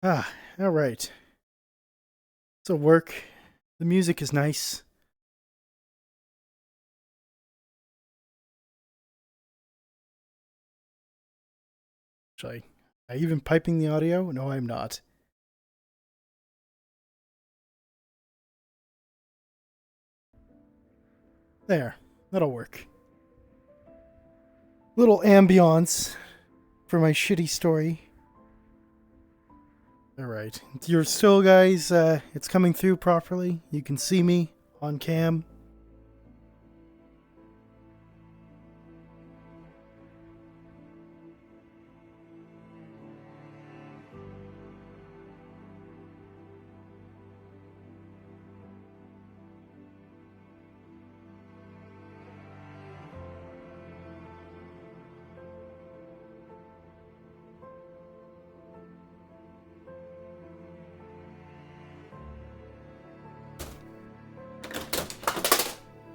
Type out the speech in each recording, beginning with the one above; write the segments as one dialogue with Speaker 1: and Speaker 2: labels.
Speaker 1: Ah, all right. So work. The music is nice. Should I even piping the audio? No, I'm not. There. That'll work. Little ambiance for my shitty story. All right. You're still, guys, it's coming through properly. You can see me on cam.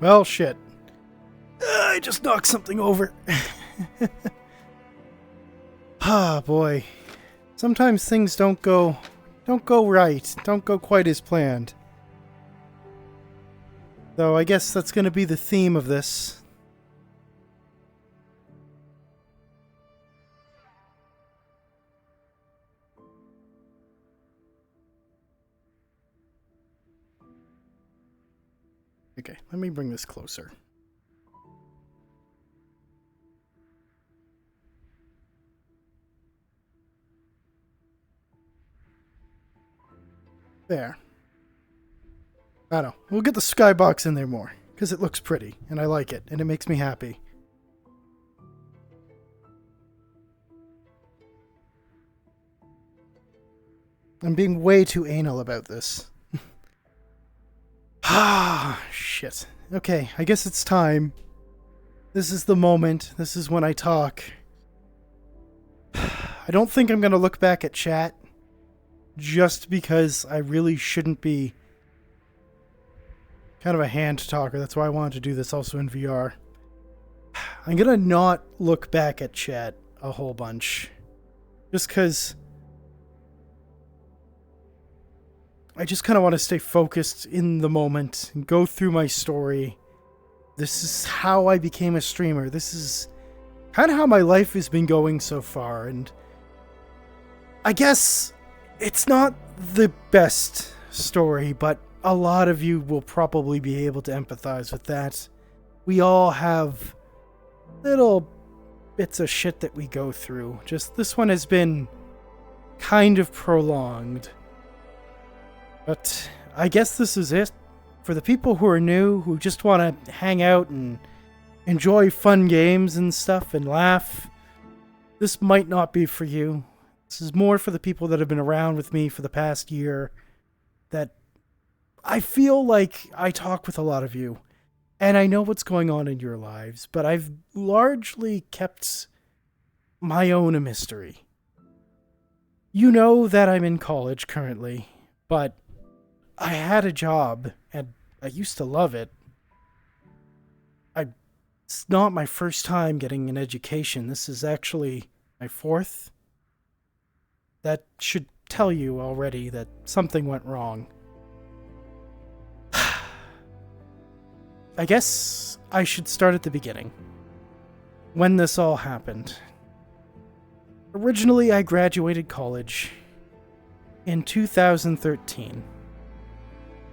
Speaker 1: Well, shit. I just knocked something over. Ah, boy. Sometimes things don't go right. Don't go quite as planned. Though I guess that's going to be the theme of this. Okay, let me bring this closer. There. I don't know. We'll get the skybox in there more, because it looks pretty, and I like it, and it makes me happy. I'm being way too anal about this. Ah, shit. Okay, I guess it's time. This is the moment. This is when I talk. I don't think I'm going to look back at chat, just because I really shouldn't be kind of a hand talker. That's why I wanted to do this also in VR. I'm going to not look back at chat a whole bunch. Just because I just kind of want to stay focused in the moment and go through my story. This is how I became a streamer. This is kind of how my life has been going so far. And I guess it's not the best story, but a lot of you will probably be able to empathize with that. We all have little bits of shit that we go through. Just this one has been kind of prolonged. But I guess this is it. For the people who are new, who just want to hang out and enjoy fun games and stuff and laugh, this might not be for you. This is more for the people that have been around with me for the past year, that I feel like I talk with a lot of you, and I know what's going on in your lives, but I've largely kept my own a mystery. You know that I'm in college currently, but I had a job, and I used to love it. It's not my first time getting an education. This is actually my fourth. That should tell you already that something went wrong. I guess I should start at the beginning. When this all happened. Originally, I graduated college in 2013.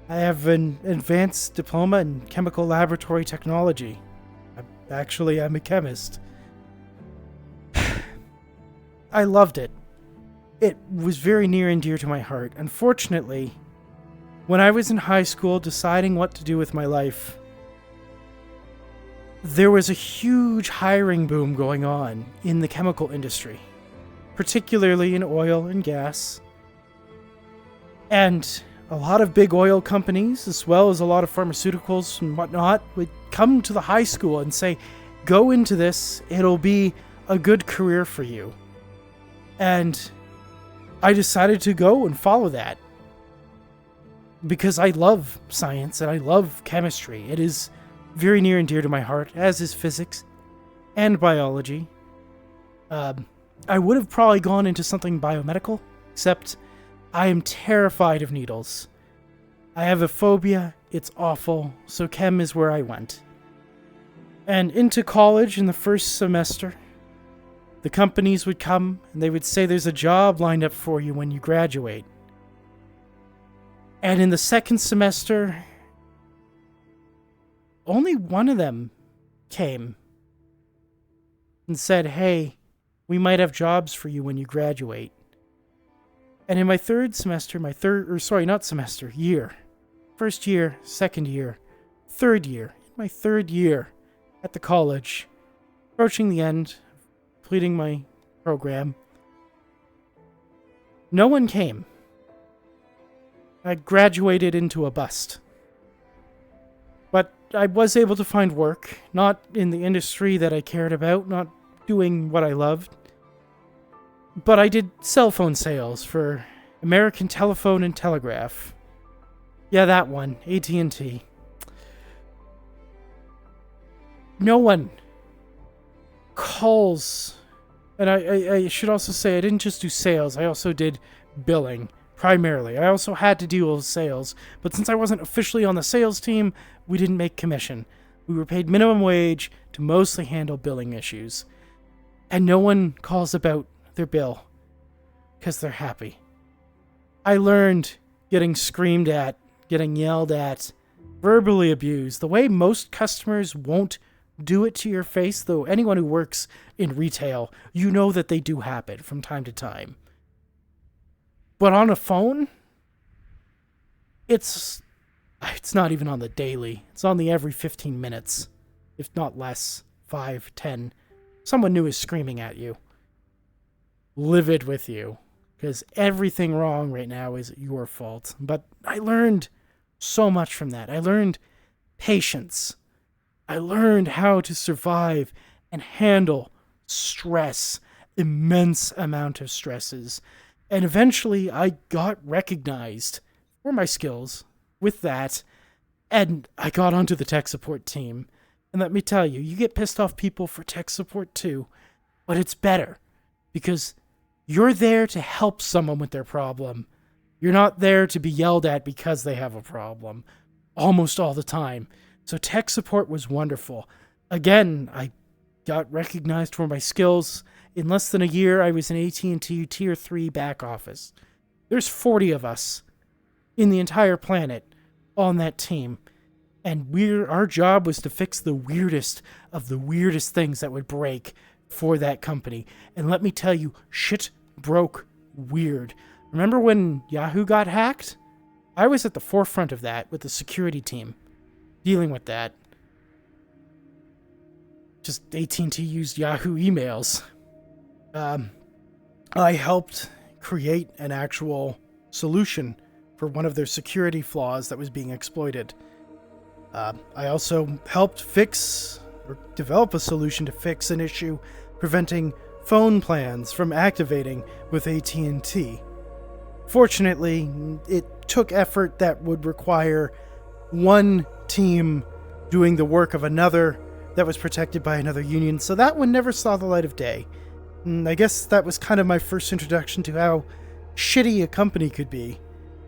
Speaker 1: I have an advanced diploma in chemical laboratory technology. I'm a chemist. I loved it. It was very near and dear to my heart. Unfortunately, when I was in high school deciding what to do with my life, there was a huge hiring boom going on in the chemical industry, particularly in oil and gas. And a lot of big oil companies, as well as a lot of pharmaceuticals and whatnot, would come to the high school and say, go into this, it'll be a good career for you. And I decided to go and follow that. Because I love science and I love chemistry. It is very near and dear to my heart, as is physics and biology. I would have probably gone into something biomedical, except I am terrified of needles. I have a phobia. It's awful. So chem is where I went. And into college in the first semester, the companies would come and they would say there's a job lined up for you when you graduate. And in the second semester, only one of them came and said, hey, we might have jobs for you when you graduate. And in my third semester, year, first year, second year, third year, in my third year at the college, approaching the end, completing my program, no one came. I graduated into a bust. But I was able to find work, not in the industry that I cared about, not doing what I loved. But I did cell phone sales for American Telephone and Telegraph. Yeah, that one, AT&T. No one calls. And I should also say I didn't just do sales, I also did billing, primarily. I also had to deal with sales, but since I wasn't officially on the sales team, we didn't make commission. We were paid minimum wage to mostly handle billing issues. And no one calls about their bill because they're happy. I learned getting screamed at, getting yelled at, verbally abused, the way most customers won't do it to your face, though anyone who works in retail, you know that they do happen from time to time. But on a phone, it's not even on the daily. It's on the every 15 minutes, if not less, 5, 10. Someone new is screaming at you, livid with you, because everything wrong right now is your fault. But I learned so much from that. I learned patience. I learned how to survive and handle stress, immense amount of stresses. And eventually I got recognized for my skills with that, and I got onto the tech support team. And let me tell you, you get pissed off people for tech support too, but it's better because you're there to help someone with their problem. You're not there to be yelled at because they have a problem, almost all the time. So tech support was wonderful. Again, I got recognized for my skills. In less than a year, I was in AT&T Tier 3 back office. There's 40 of us in the entire planet on that team. And our job was to fix the weirdest of the weirdest things that would break for that company. And let me tell you, shit broke weird. Remember when Yahoo got hacked? I was at the forefront of that with the security team, dealing with that. Just AT&T used Yahoo emails. I helped create an actual solution for one of their security flaws that was being exploited. I also helped develop a solution to fix an issue preventing phone plans from activating with AT&T. Fortunately, it took effort that would require one team doing the work of another that was protected by another union, so that one never saw the light of day. And I guess that was kind of my first introduction to how shitty a company could be.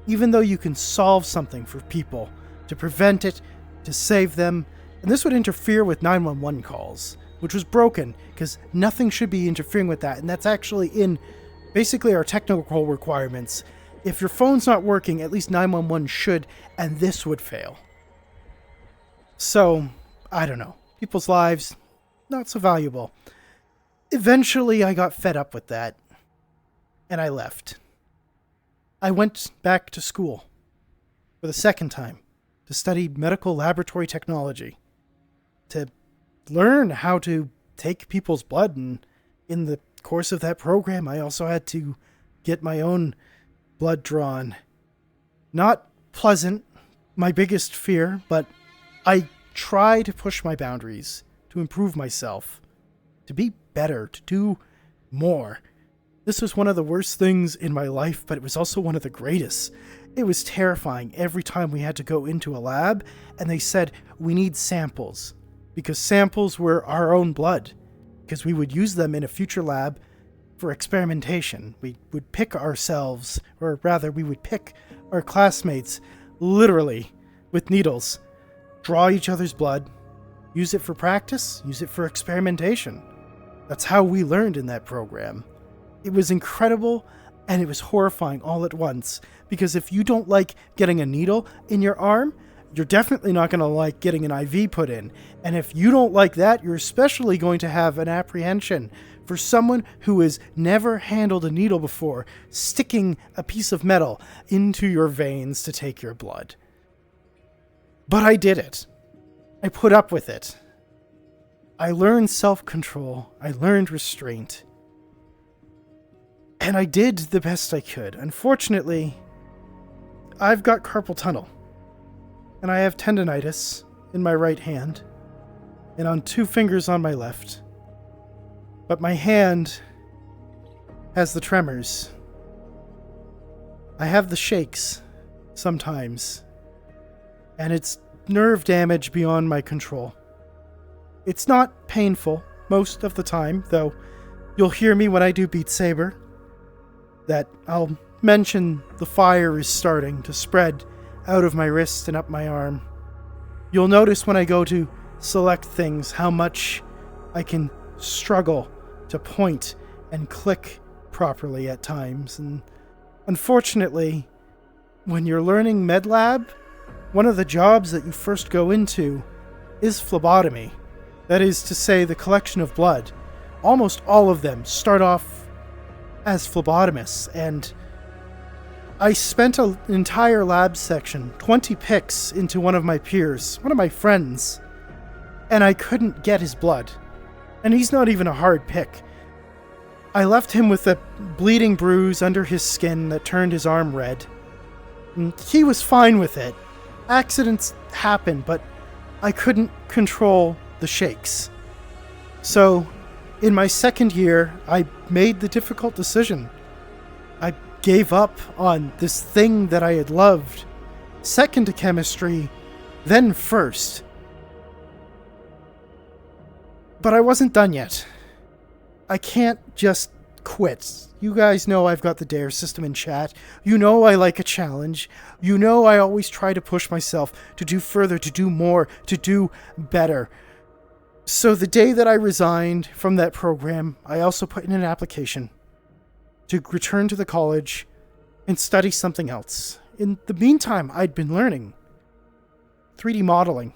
Speaker 1: Even though you can solve something for people, to prevent it, to save them, and this would interfere with 911 calls, which was broken, because nothing should be interfering with that, and that's actually in basically our technical requirements. If your phone's not working, at least 911 should, and this would fail. So, I don't know. People's lives, not so valuable. Eventually, I got fed up with that, and I left. I went back to school for the second time to study medical laboratory technology, to learn how to take people's blood, and in the course of that program, I also had to get my own blood drawn. Not pleasant, my biggest fear, but I try to push my boundaries, to improve myself, to be better, to do more. This was one of the worst things in my life, but it was also one of the greatest. It was terrifying every time we had to go into a lab, and they said, we need samples, because samples were our own blood, because we would use them in a future lab for experimentation. We would pick ourselves, or rather, we would pick our classmates, literally, with needles, draw each other's blood, use it for practice, use it for experimentation. That's how we learned in that program. It was incredible, and it was horrifying all at once, because if you don't like getting a needle in your arm, you're definitely not going to like getting an IV put in. And if you don't like that, you're especially going to have an apprehension for someone who has never handled a needle before, sticking a piece of metal into your veins to take your blood. But I did it. I put up with it. I learned self-control. I learned restraint. And I did the best I could. Unfortunately, I've got carpal tunnel. And I have tendonitis in my right hand and on 2 fingers on my left. But my hand has the tremors. I have the shakes sometimes. And it's nerve damage beyond my control. It's not painful most of the time, though you'll hear me when I do Beat Saber that I'll mention the fire is starting to spread out of my wrist and up my arm. You'll notice when I go to select things how much I can struggle to point and click properly at times. And unfortunately, when you're learning MedLab, one of the jobs that you first go into is phlebotomy. That is to say, the collection of blood. Almost all of them start off as phlebotomists, and I spent an entire lab section, 20 picks into one of my peers, one of my friends, and I couldn't get his blood. And he's not even a hard pick. I left him with a bleeding bruise under his skin that turned his arm red. And he was fine with it. Accidents happen, but I couldn't control the shakes. So, in my second year, I made the difficult decision. I gave up on this thing that I had loved. Second to chemistry, then first. But I wasn't done yet. I can't just quit. You guys know I've got the DARE system in chat. You know I like a challenge. You know I always try to push myself to do further, to do more, to do better. So the day that I resigned from that program, I also put in an application to return to the college and study something else. In the meantime, I'd been learning 3D modeling,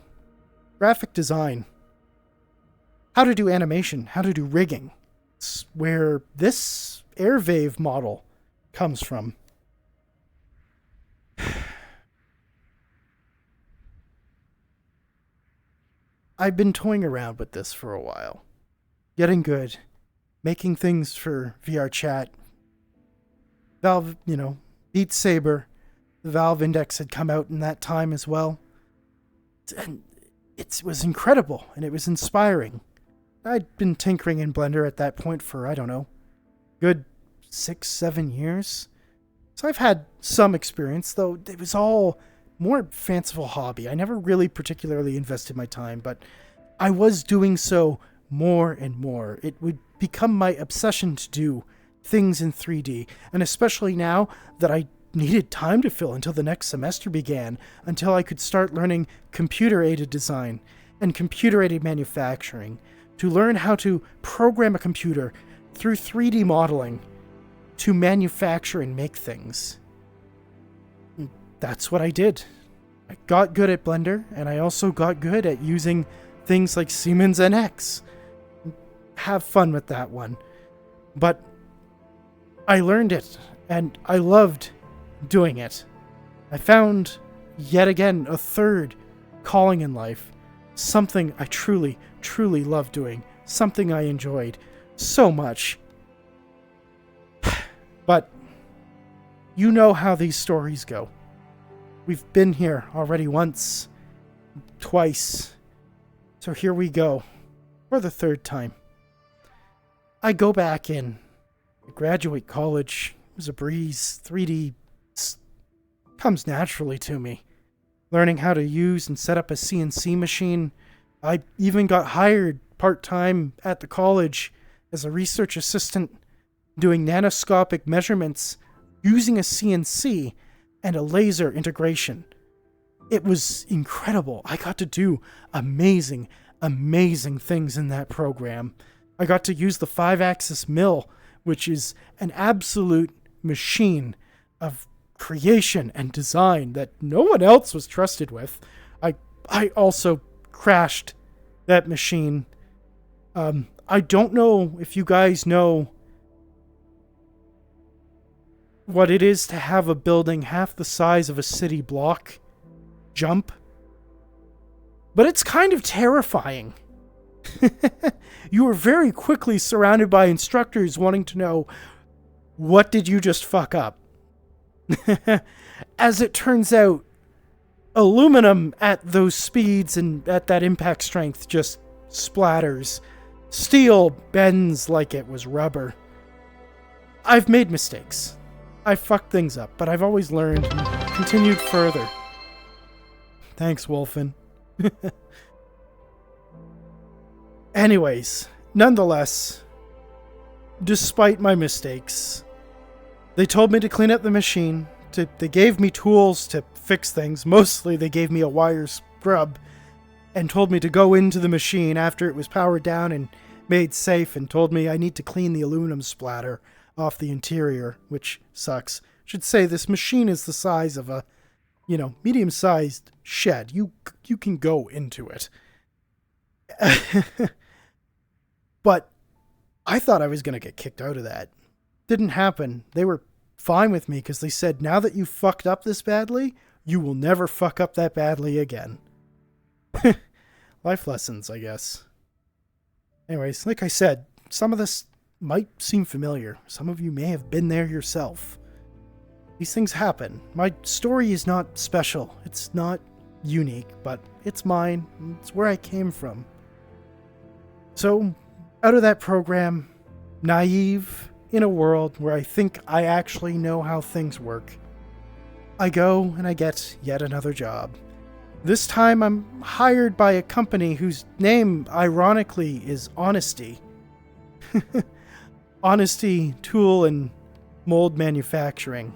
Speaker 1: graphic design, how to do animation, how to do rigging. It's where this Airwave model comes from. I've been toying around with this for a while. Getting good. Making things for VR chat. Valve, Beat Saber. The Valve Index had come out in that time as well. And it was incredible, and it was inspiring. I'd been tinkering in Blender at that point for, I don't know, good 6-7 years. So I've had some experience, though it was all more fanciful hobby. I never really particularly invested my time, but I was doing so more and more. It would become my obsession to do things in 3D, and especially now that I needed time to fill until the next semester began, until I could start learning computer-aided design and computer-aided manufacturing, to learn how to program a computer through 3D modeling to manufacture and make things. That's what I did. I got good at Blender, and I also got good at using things like Siemens NX. Have fun with that one. But I learned it, and I loved doing it. I found, yet again, a third calling in life. Something I truly, truly loved doing. Something I enjoyed so much. But you know how these stories go. We've been here already once, twice. So here we go, for the third time. I go back in. I graduate college. It was a breeze. 3D comes naturally to me. Learning how to use and set up a CNC machine. I even got hired part-time at the college as a research assistant doing nanoscopic measurements using a CNC and a laser integration. It was incredible. I got to do amazing, amazing things in that program. I got to use the 5-axis mill, which is an absolute machine of creation and design that no one else was trusted with. I also crashed that machine. I don't know if you guys know what it is to have a building half the size of a city block jump, but it's kind of terrifying. You are very quickly surrounded by instructors wanting to know, what did you just fuck up? As it turns out, aluminum at those speeds and at that impact strength just splatters. Steel bends like it was rubber. I've made mistakes. I've fucked things up, but I've always learned and continued further. Thanks, Wolfen. Anyways, nonetheless, despite my mistakes, they told me to clean up the machine. They gave me tools to fix things. Mostly they gave me a wire scrub and told me to go into the machine after it was powered down and made safe, and told me I need to clean the aluminum splatter off the interior, which sucks. Should say this machine is the size of a, medium-sized shed. You can go into it. But I thought I was going to get kicked out of that. Didn't happen. They were fine with me because they said, now that you fucked up this badly, you will never fuck up that badly again. Life lessons, I guess. Anyways, like I said, some of this might seem familiar. Some of you may have been there yourself. These things happen. My story is not special. It's not unique, but it's mine. It's where I came from. So, out of that program, naive in a world where I think I actually know how things work, I go and I get yet another job. This time I'm hired by a company whose name, ironically, is Honesty. Honesty Tool and Mold Manufacturing.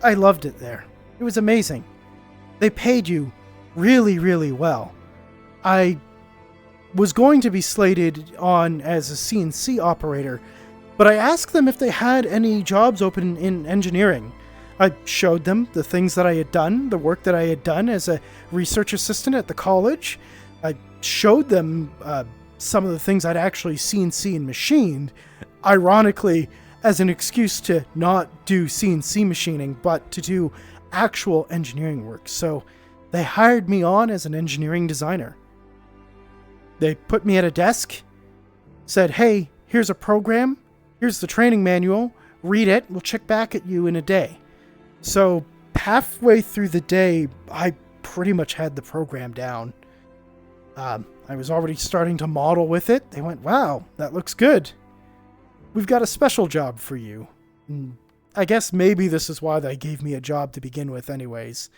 Speaker 1: I loved it there. It was amazing. They paid you really, really well. I was going to be slated on as a CNC operator, but I asked them if they had any jobs open in engineering. I showed them the things that I had done, the work that I had done as a research assistant at the college. I showed them some of the things I'd actually CNC and machined, ironically, as an excuse to not do CNC machining, but to do actual engineering work. So they hired me on as an engineering designer. They put me at a desk, said, hey, here's a program, here's the training manual, read it, we'll check back at you in a day. So halfway through the day, I pretty much had the program down. I was already starting to model with it. They went, wow, that looks good. We've got a special job for you. And I guess maybe this is why they gave me a job to begin with anyways.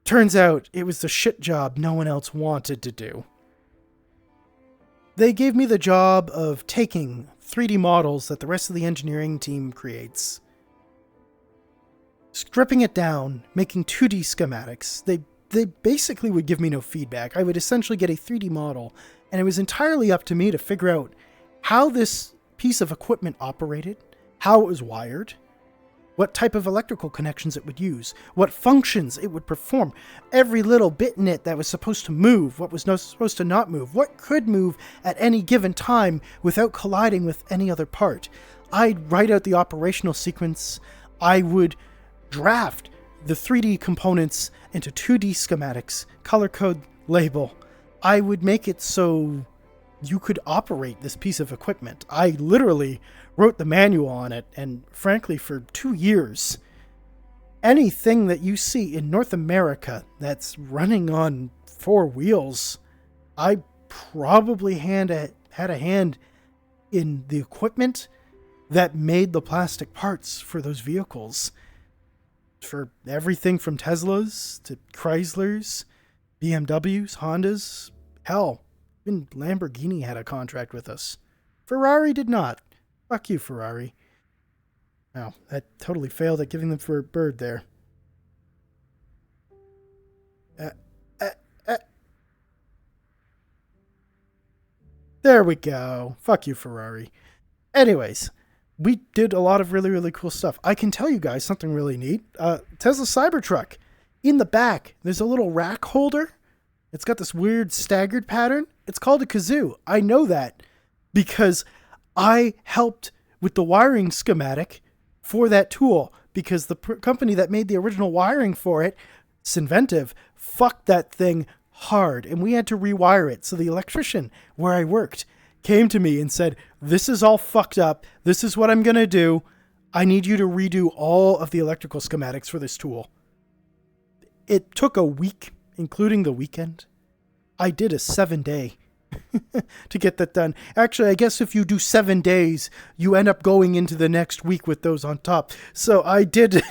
Speaker 1: Turns out it was the shit job no one else wanted to do. They gave me the job of taking 3D models that the rest of the engineering team creates, stripping it down, making 2D schematics. They basically would give me no feedback. I would essentially get a 3D model, and it was entirely up to me to figure out how this piece of equipment operated, how it was wired, what type of electrical connections it would use, what functions it would perform, every little bit in it that was supposed to move, what was supposed to not move, what could move at any given time without colliding with any other part. I'd write out the operational sequence. I would draft the 3D components into 2D schematics, color code, label. I would make it so you could operate this piece of equipment. I literally wrote the manual on it, and frankly, for 2 years, anything that you see in North America that's running on 4 wheels, I probably had a hand in the equipment that made the plastic parts for those vehicles. For everything from Teslas to Chryslers, BMWs, Hondas, hell, Even Lamborghini had a contract with us. Ferrari did not. Fuck you, Ferrari. Wow, that totally failed at giving them for a bird there. Uh, uh, uh. There we go. Fuck you, Ferrari. Anyways, we did a lot of really, really cool stuff. I can tell you guys something really neat. Tesla Cybertruck. In the back, there's a little rack holder. It's got this weird staggered pattern. It's called a kazoo. I know that because I helped with the wiring schematic for that tool, because the company that made the original wiring for it, Synventive, fucked that thing hard, and we had to rewire it. So the electrician where I worked came to me and said, "This is all fucked up. This is what I'm going to do. I need you to redo all of the electrical schematics for this tool." It took a week, including the weekend. I did a 7-day to get that done. Actually, I guess if you do 7 days, you end up going into the next week with those on top. So I did,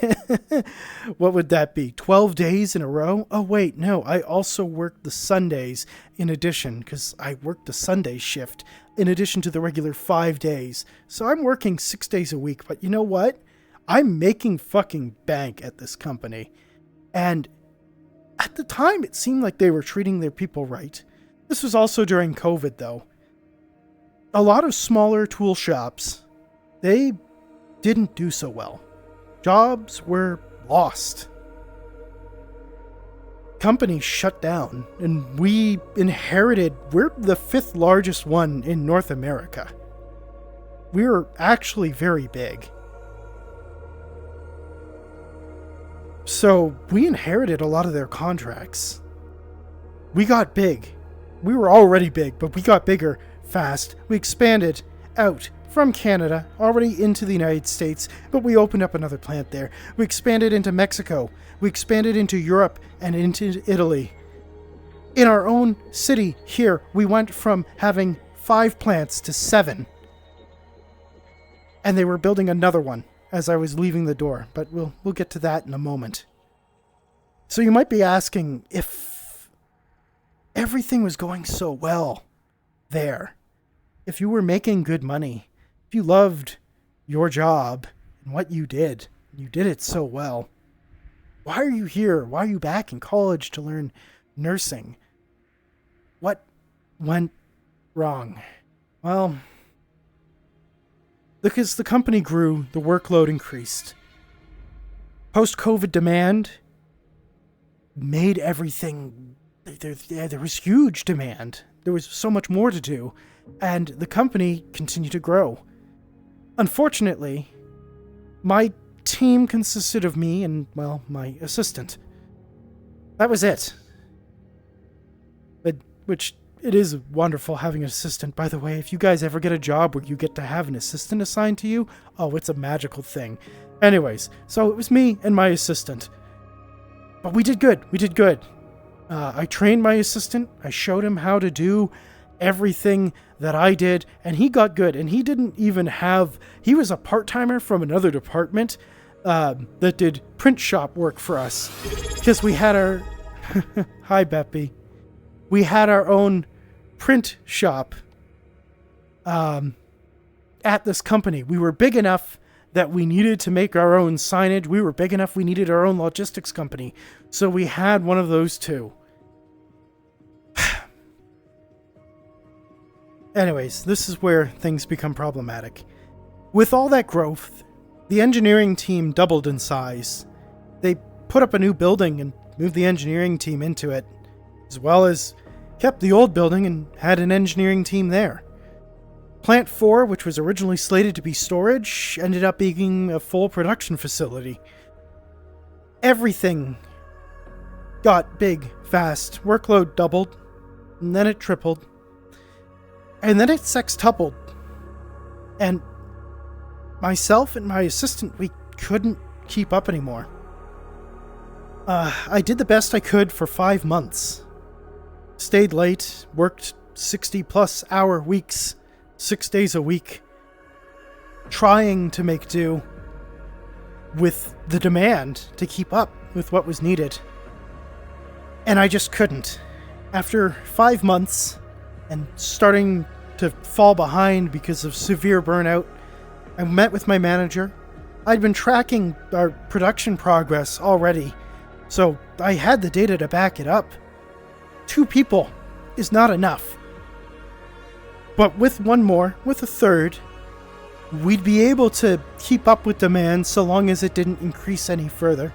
Speaker 1: what would that be? 12 days in a row? Oh, wait, no. I also worked the Sundays in addition, because I worked the Sunday shift in addition to the regular 5 days. So I'm working 6 days a week. But you know what? I'm making fucking bank at this company. And at the time, it seemed like they were treating their people right. This was also during COVID, though. A lot of smaller tool shops, they didn't do so well. Jobs were lost. Companies shut down, and we're the 5th largest one in North America. We're actually very big. So we inherited a lot of their contracts. We got big. We were already big, but we got bigger fast. We expanded out from Canada, already into the United States, but we opened up another plant there. We expanded into Mexico. We expanded into Europe and into Italy. In our own city here, we went from having 5 plants to 7. And they were building another one as I was leaving the door, but we'll get to that in a moment. So you might be asking if everything was going so well there, if you were making good money, if you loved your job and what you did it so well, why are you here? Why are you back in college to learn nursing? What went wrong? Well, because the company grew, the workload increased. Post-COVID demand made everything... There was huge demand. There was so much more to do, and the company continued to grow. Unfortunately, my team consisted of me and, well, my assistant. That was it. Which, it is wonderful having an assistant. By the way, if you guys ever get a job where you get to have an assistant assigned to you, oh, it's a magical thing. Anyways, so it was me and my assistant. But we did good. I trained my assistant. I showed him how to do everything that I did, and he got good. And he didn't even have... He was a part-timer from another department that did print shop work for us. Because we had our... Hi, Beppy. We had our own print shop at this company. We were big enough that we needed to make our own signage. We were big enough we needed our own logistics company. So we had one of those too. Anyways, this is where things become problematic. With all that growth, the engineering team doubled in size. They put up a new building and moved the engineering team into it, as well as kept the old building and had an engineering team there. Plant 4, which was originally slated to be storage, ended up being a full production facility. Everything got big fast. Workload doubled, and then it tripled, and then it sextupled. And myself and my assistant, we couldn't keep up anymore. I did the best I could for 5 months. Stayed late, worked 60-plus hour weeks, 6 days a week, trying to make do with the demand to keep up with what was needed. And I just couldn't. After 5 months, and starting to fall behind because of severe burnout. I met with my manager. I'd been tracking our production progress already, so I had the data to back it up. 2 people is not enough. But with one more, with a third, we'd be able to keep up with demand so long as it didn't increase any further.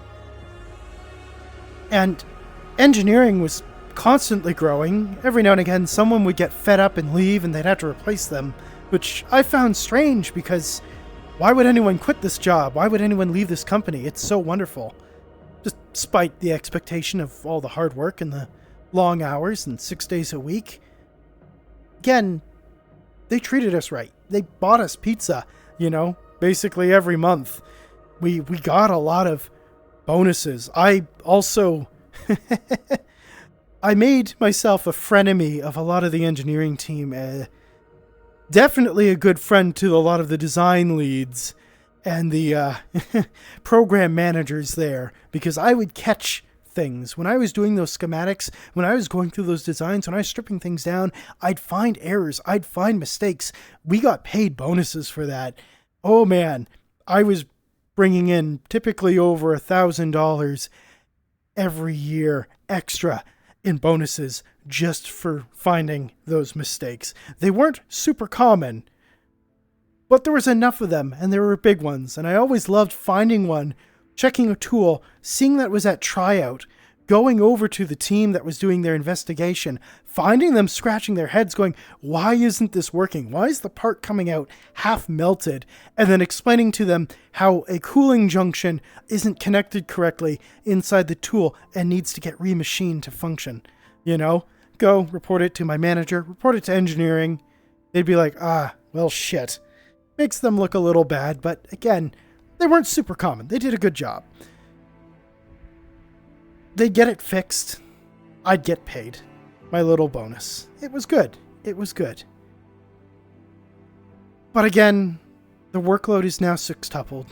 Speaker 1: And engineering was constantly growing. Every now and again, someone would get fed up and leave and they'd have to replace them, which I found strange because why would anyone quit this job? Why would anyone leave this company? It's so wonderful. Despite the expectation of all the hard work and the long hours and 6 days a week. Again, they treated us right. They bought us pizza, basically every month. We got a lot of bonuses. I also I made myself a frenemy of a lot of the engineering team. Definitely a good friend to a lot of the design leads and the program managers there, because I would catch things. When I was doing those schematics, when I was going through those designs, when I was stripping things down, I'd find errors, I'd find mistakes. We got paid bonuses for that. Oh man, I was bringing in typically over $1,000 every year extra in bonuses just for finding those mistakes. They weren't super common, but there was enough of them, and there were big ones, and I always loved finding one, checking a tool, seeing that it was at tryout, going over to the team that was doing their investigation, finding them scratching their heads going, why isn't this working? Why is the part coming out half melted? And then explaining to them how a cooling junction isn't connected correctly inside the tool and needs to get remachined to function. Go report it to my manager, report it to engineering. They'd be like, well, shit. Makes them look a little bad, but again, they weren't super common. They did a good job. They'd get it fixed. I'd get paid. My little bonus. It was good. It was good. But again, the workload is now sextupled.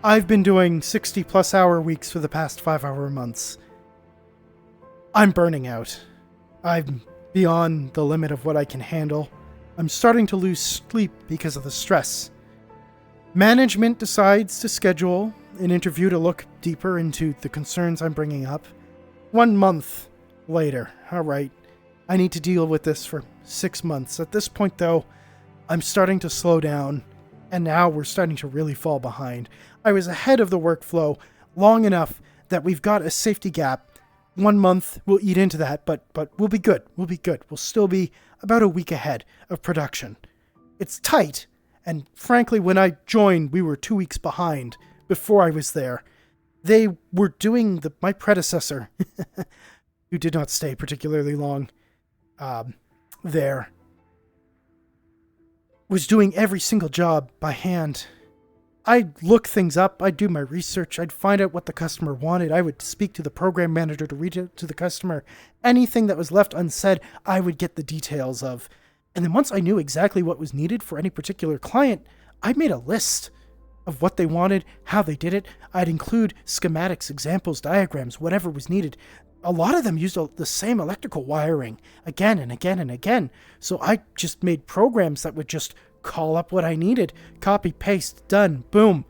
Speaker 1: I've been doing 60-plus hour weeks for the past 5-hour months. I'm burning out. I'm beyond the limit of what I can handle. I'm starting to lose sleep because of the stress. Management decides to schedule an interview to look deeper into the concerns I'm bringing up. 1 month later. All right. I need to deal with this for 6 months. At this point, though, I'm starting to slow down, and now we're starting to really fall behind. I was ahead of the workflow long enough that we've got a safety gap. 1 month, we'll eat into that, but we'll be good. We'll be good. We'll still be about a week ahead of production. It's tight, and frankly, when I joined, we were 2 weeks behind before I was there. They were doing my predecessor, who did not stay particularly long there, was doing every single job by hand. I'd look things up, I'd do my research, I'd find out what the customer wanted, I would speak to the program manager to read it to the customer. Anything that was left unsaid, I would get the details of. And then once I knew exactly what was needed for any particular client, I made a list of what they wanted, how they did it. I'd include schematics, examples, diagrams, whatever was needed. A lot of them used the same electrical wiring again and again and again. So I just made programs that would just call up what I needed, copy, paste, done, boom.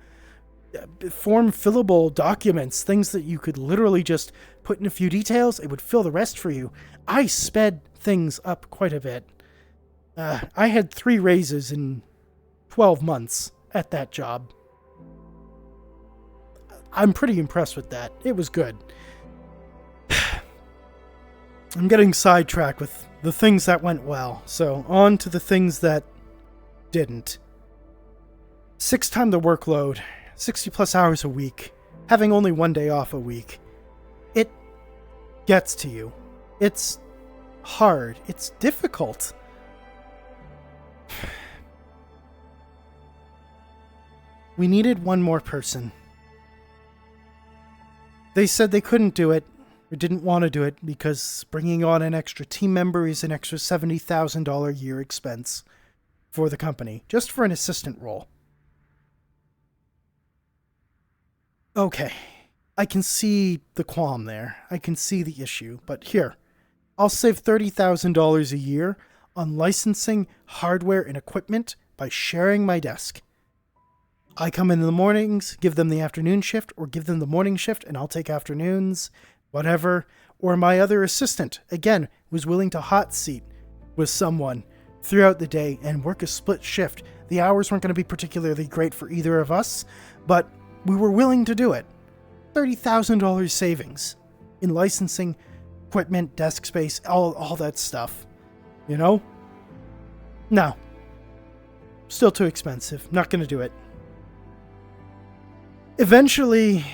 Speaker 1: Form fillable documents, things that you could literally just put in a few details, it would fill the rest for you. I sped things up quite a bit. I had 3 raises in 12 months at that job. I'm pretty impressed with that. It was good. I'm getting sidetracked with the things that went well, so on to the things that didn't. 6 times the workload, 60 plus hours a week, having only 1 day off a week. It gets to you. It's hard. It's difficult. We needed one more person. They said they couldn't do it, or didn't want to do it, because bringing on an extra team member is an extra $70,000 a year expense for the company, just for an assistant role. Okay, I can see the qualm there. I can see the issue, but here, I'll save $30,000 a year on licensing hardware and equipment by sharing my desk. I come in the mornings, give them the afternoon shift, or give them the morning shift, and I'll take afternoons, whatever. Or my other assistant, again, was willing to hot seat with someone throughout the day and work a split shift. The hours weren't going to be particularly great for either of us, but we were willing to do it. $30,000 savings in licensing, equipment, desk space, all that stuff. You know? No. Still too expensive. Not going to do it. Eventually,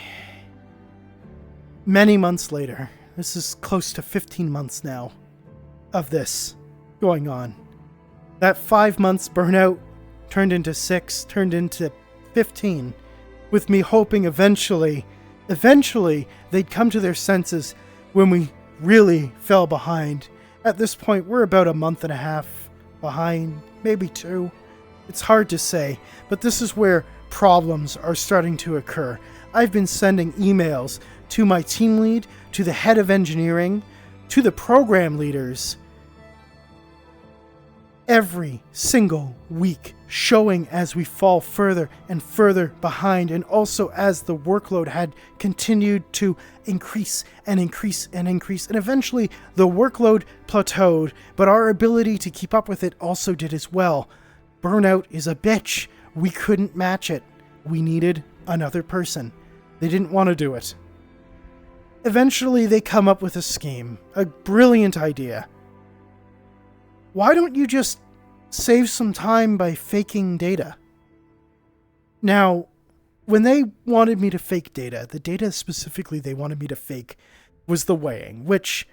Speaker 1: many months later, this is close to 15 months now of this going on. That 5 months burnout turned into 6, turned into 15, with me hoping eventually they'd come to their senses when we really fell behind. At this point, we're about a month and a half behind, maybe 2. It's hard to say, but this is where problems are starting to occur. I've been sending emails to my team lead, to the head of engineering, to the program leaders, every single week, showing as we fall further and further behind, and also as the workload had continued to increase and increase and increase, and eventually the workload plateaued, but our ability to keep up with it also did as well. Burnout is a bitch. We couldn't match it. We needed another person. They didn't want to do it. Eventually, they come up with a scheme, a brilliant idea. Why don't you just save some time by faking data? Now, when they wanted me to fake data, the data specifically they wanted me to fake was the weighing, which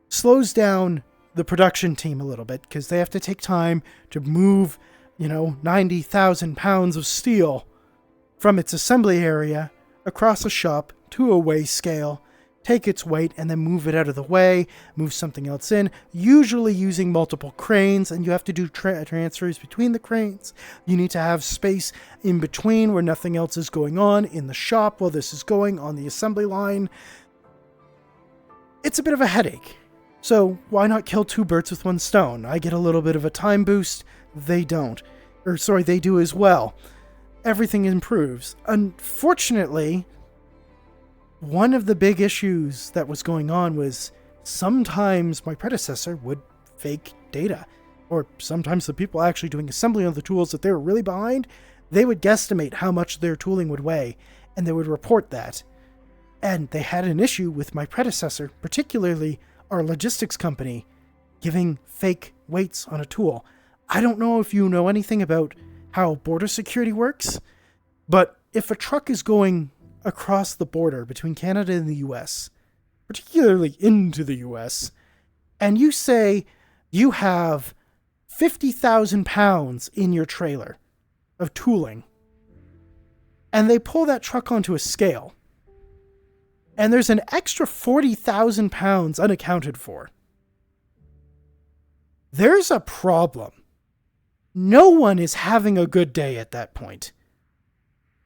Speaker 1: slows down the production team a little bit because they have to take time to move, 90,000 pounds of steel from its assembly area across a shop to a weigh scale, take its weight, and then move it out of the way, move something else in, usually using multiple cranes, and you have to do transfers between the cranes. You need to have space in between where nothing else is going on in the shop while this is going on the assembly line. It's a bit of a headache. So why not kill 2 birds with 1 stone? I get a little bit of a time boost. They don't. They do as well. Everything improves. Unfortunately, one of the big issues that was going on was sometimes my predecessor would fake data, or sometimes the people actually doing assembly on the tools that they were really behind, they would guesstimate how much their tooling would weigh, and they would report that. And they had an issue with my predecessor, particularly our logistics company, giving fake weights on a tool. I don't know if you know anything about how border security works, but if a truck is going across the border between Canada and the US, particularly into the US, and you say you have 50,000 pounds in your trailer of tooling, and they pull that truck onto a scale, and there's an extra 40,000 pounds unaccounted for, there's a problem. No one is having a good day at that point.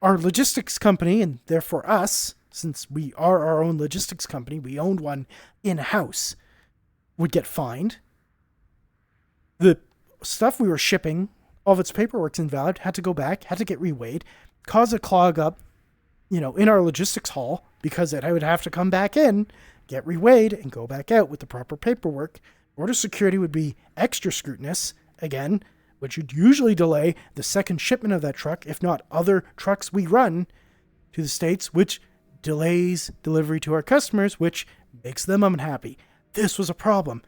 Speaker 1: Our logistics company, and therefore us, since we are our own logistics company, we owned one in-house, would get fined. The stuff we were shipping, all of its paperwork's invalid, had to go back, had to get reweighed, cause a clog up, in our logistics hall, because I would have to come back in, get reweighed, and go back out with the proper paperwork. Border security would be extra scrutinous, again, which would usually delay the second shipment of that truck, if not other trucks we run to the States, which delays delivery to our customers, which makes them unhappy. This was a problem.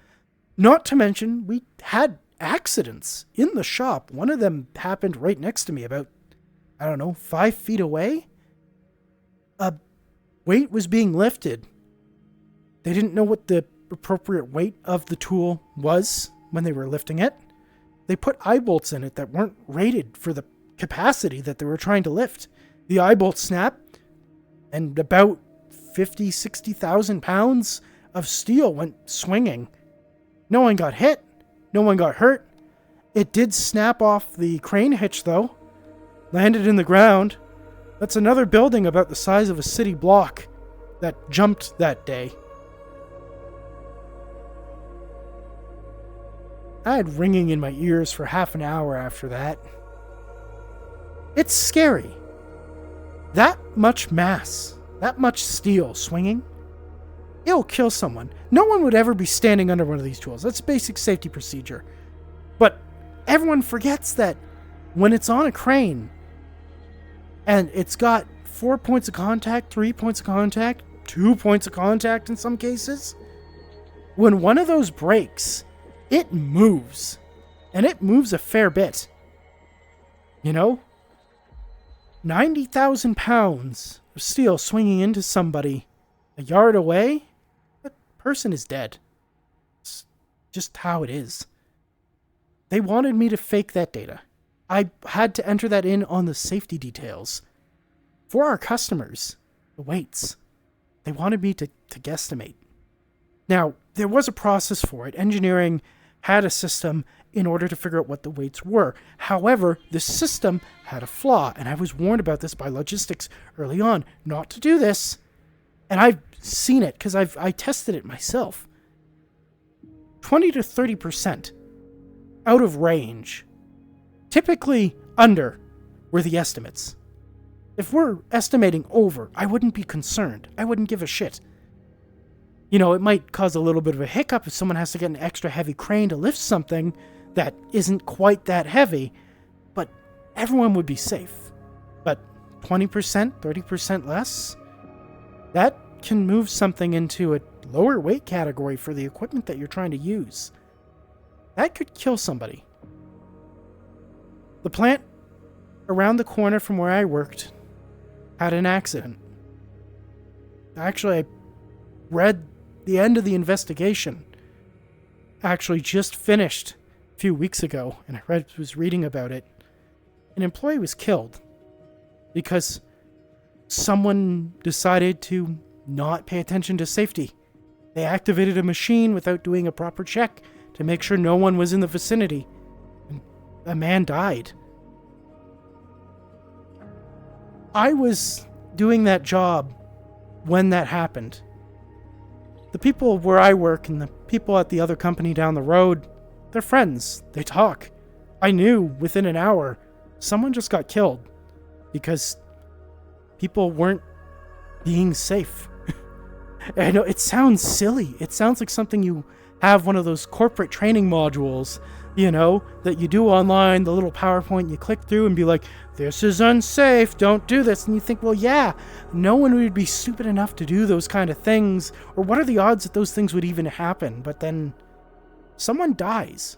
Speaker 1: Not to mention, we had accidents in the shop. One of them happened right next to me, about, 5 feet away. A weight was being lifted. They didn't know what the appropriate weight of the tool was when they were lifting it. They put eye bolts in it that weren't rated for the capacity that they were trying to lift. The eye bolt snapped, and about 50,000, 60,000 pounds of steel went swinging. No one got hit. No one got hurt. It did snap off the crane hitch, though. Landed in the ground. That's another building about the size of a city block that jumped that day. I had ringing in my ears for half an hour after that. It's scary. That much mass, that much steel swinging, it'll kill someone. No one would ever be standing under one of these tools. That's basic safety procedure. But everyone forgets that when it's on a crane and it's got 4 points of contact, 3 points of contact, 2 points of contact in some cases, when one of those breaks, it moves. And it moves a fair bit. You know? 90,000 pounds of steel swinging into somebody a yard away, that person is dead. It's just how it is. They wanted me to fake that data. I had to enter that in on the safety details. For our customers, the weights, they wanted me to guesstimate. Now, there was a process for it. Engineering had a system in order to figure out what the weights were. However, the system had a flaw, and I was warned about this by logistics early on, not to do this. And I've seen it because I tested it myself. 20 to 30% out of range. Typically under were the estimates. If we're estimating over, I wouldn't be concerned. I wouldn't give a shit. You know, it might cause a little bit of a hiccup if someone has to get an extra heavy crane to lift something that isn't quite that heavy, but everyone would be safe. But 20%, 30% less, that can move something into a lower weight category for the equipment that you're trying to use. That could kill somebody. The plant around the corner from where I worked had an accident. Actually, I read the end of the investigation. Actually just finished a few weeks ago, and I was reading about it. An employee was killed because someone decided to not pay attention to safety. They activated a machine without doing a proper check to make sure no one was in the vicinity. And a man died. I was doing that job when that happened. The people where I work and the people at the other company down the road, they're friends. They talk. I knew within an hour someone just got killed because people weren't being safe. I know it sounds silly. It sounds like something you have one of those corporate training modules, you know, that you do online, the little PowerPoint you click through and be like, this is unsafe, don't do this. And you think, well, yeah, no one would be stupid enough to do those kind of things. Or what are the odds that those things would even happen? But then someone dies.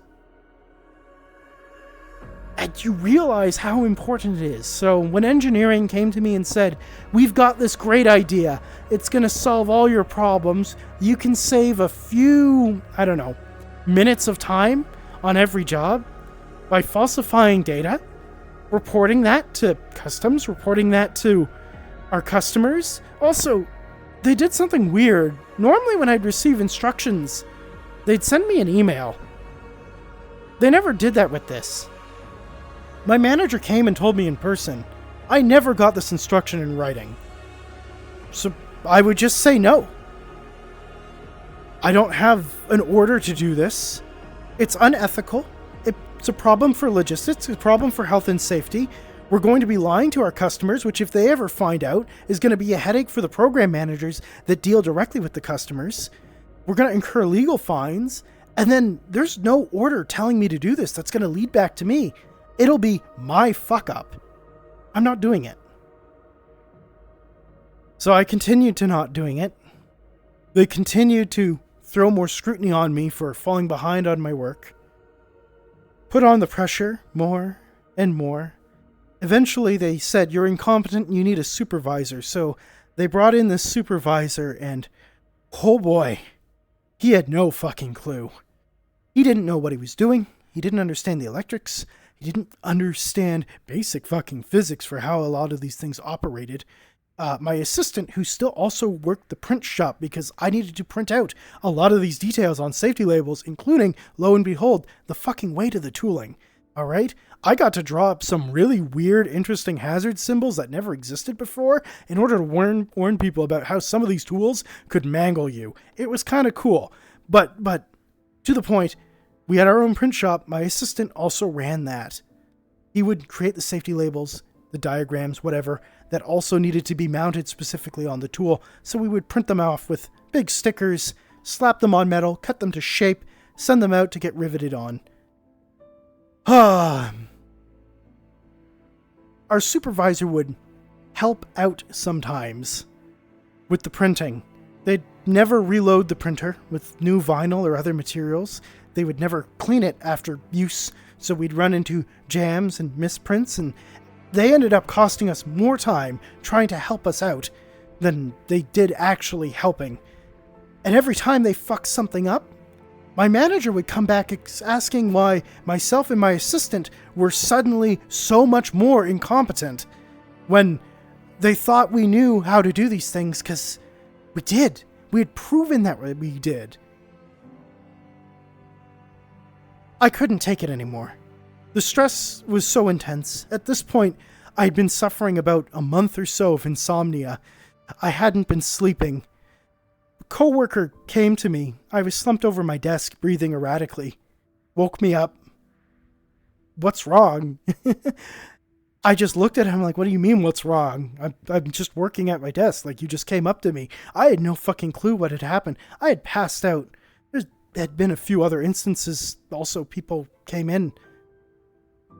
Speaker 1: And you realize how important it is. So when engineering came to me and said, we've got this great idea, it's going to solve all your problems, you can save a few, minutes of time on every job by falsifying data, reporting that to customs, reporting that to our customers. Also, they did something weird. Normally when I'd receive instructions, they'd send me an email. They never did that with this. My manager came and told me in person, I never got this instruction in writing. So I would just say no. I don't have an order to do this. It's unethical. It's a problem for logistics. It's a problem for health and safety. We're going to be lying to our customers, which if they ever find out, is going to be a headache for the program managers that deal directly with the customers. We're going to incur legal fines. And then there's no order telling me to do this that's going to lead back to me. It'll be my fuck up. I'm not doing it. So I continued to not doing it. They continued to throw more scrutiny on me for falling behind on my work. Put on the pressure more and more. Eventually they said, you're incompetent and you need a supervisor. So they brought in this supervisor and, oh boy, he had no fucking clue. He didn't know what he was doing. He didn't understand the electrics. He didn't understand basic fucking physics for how a lot of these things operated. My assistant, who still also worked the print shop because I needed to print out a lot of these details on safety labels, including, lo and behold, the fucking weight of the tooling. All right? I got to draw up some really weird, interesting hazard symbols that never existed before in order to warn people about how some of these tools could mangle you. It was kind of cool. But to the point, We had our own print shop. My assistant also ran that. He would create the safety labels, the diagrams, whatever, that also needed to be mounted specifically on the tool. So we would print them off with big stickers, slap them on metal, cut them to shape, send them out to get riveted on. Our supervisor would help out sometimes with the printing. They'd never reload the printer with new vinyl or other materials. They would never clean it after use, so we'd run into jams and misprints, and they ended up costing us more time trying to help us out than they did actually helping. And every time they fucked something up, my manager would come back asking why myself and my assistant were suddenly so much more incompetent when they thought we knew how to do these things, because we did. We had proven that we did. I couldn't take it anymore. The stress was so intense. At this point, I'd been suffering about a month or so of insomnia. I hadn't been sleeping. A coworker came to me. I was slumped over my desk, breathing erratically. Woke me up. What's wrong? I just looked at him like, what do you mean, what's wrong? I'm just working at my desk. Like, you just came up to me. I had no fucking clue what had happened. I had passed out. There had been a few other instances. Also, people came in,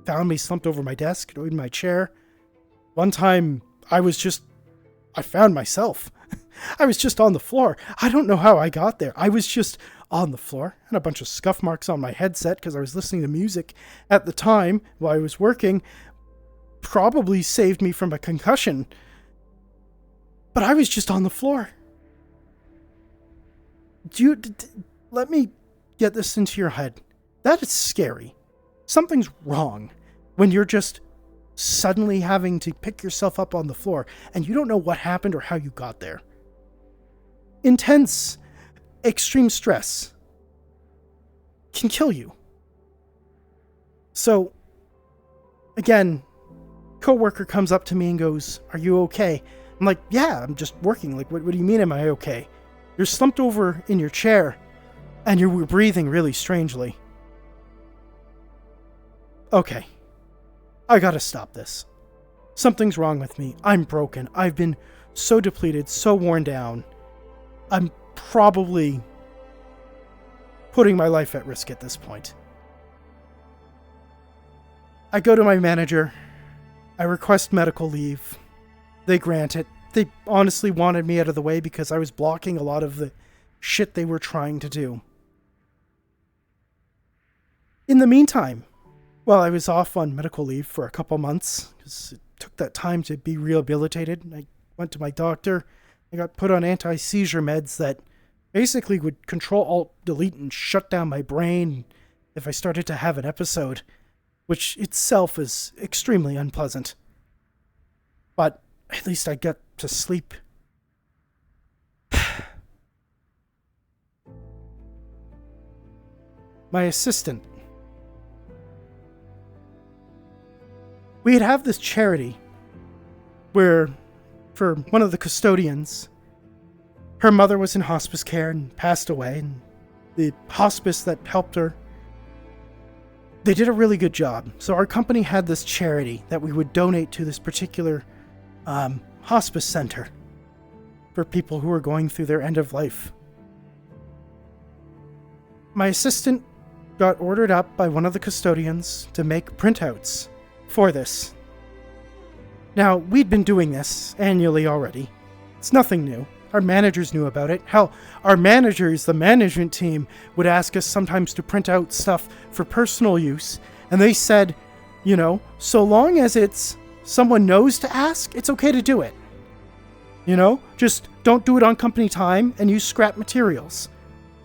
Speaker 1: found me slumped over my desk, in my chair. One time, I found myself. I was just on the floor. I don't know how I got there. I was just on the floor. Had a bunch of scuff marks on my headset because I was listening to music at the time while I was working. Probably saved me from a concussion. But I was just on the floor. Let me get this into your head. That is scary. Something's wrong when you're just suddenly having to pick yourself up on the floor and you don't know what happened or how you got there. Intense, extreme stress can kill you. So, again, coworker comes up to me and goes, "Are you okay?" I'm like, "Yeah, I'm just working." Like, what do you mean, am I okay? You're slumped over in your chair and you were breathing really strangely. Okay. I gotta stop this. Something's wrong with me. I'm broken. I've been so depleted, so worn down. I'm probably putting my life at risk at this point. I go to my manager. I request medical leave. They grant it. They honestly wanted me out of the way because I was blocking a lot of the shit they were trying to do. In the meantime, while I was off on medical leave for a couple months, because it took that time to be rehabilitated, I went to my doctor. I got put on anti-seizure meds that basically would control, alt, delete, and shut down my brain if I started to have an episode, which itself is extremely unpleasant. But at least I got to sleep. My assistant. We'd have this charity where, for one of the custodians, her mother was in hospice care and passed away, and the hospice that helped her, they did a really good job. So our company had this charity that we would donate to this particular hospice center for people who were going through their end of life. My assistant got ordered up by one of the custodians to make printouts for this. Now, we'd been doing this annually already. It's nothing new. Our managers knew about it. Hell, our managers, the management team, would ask us sometimes to print out stuff for personal use, and they said, you know, so long as it's someone knows to ask, it's okay to do it. You know, just don't do it on company time and use scrap materials.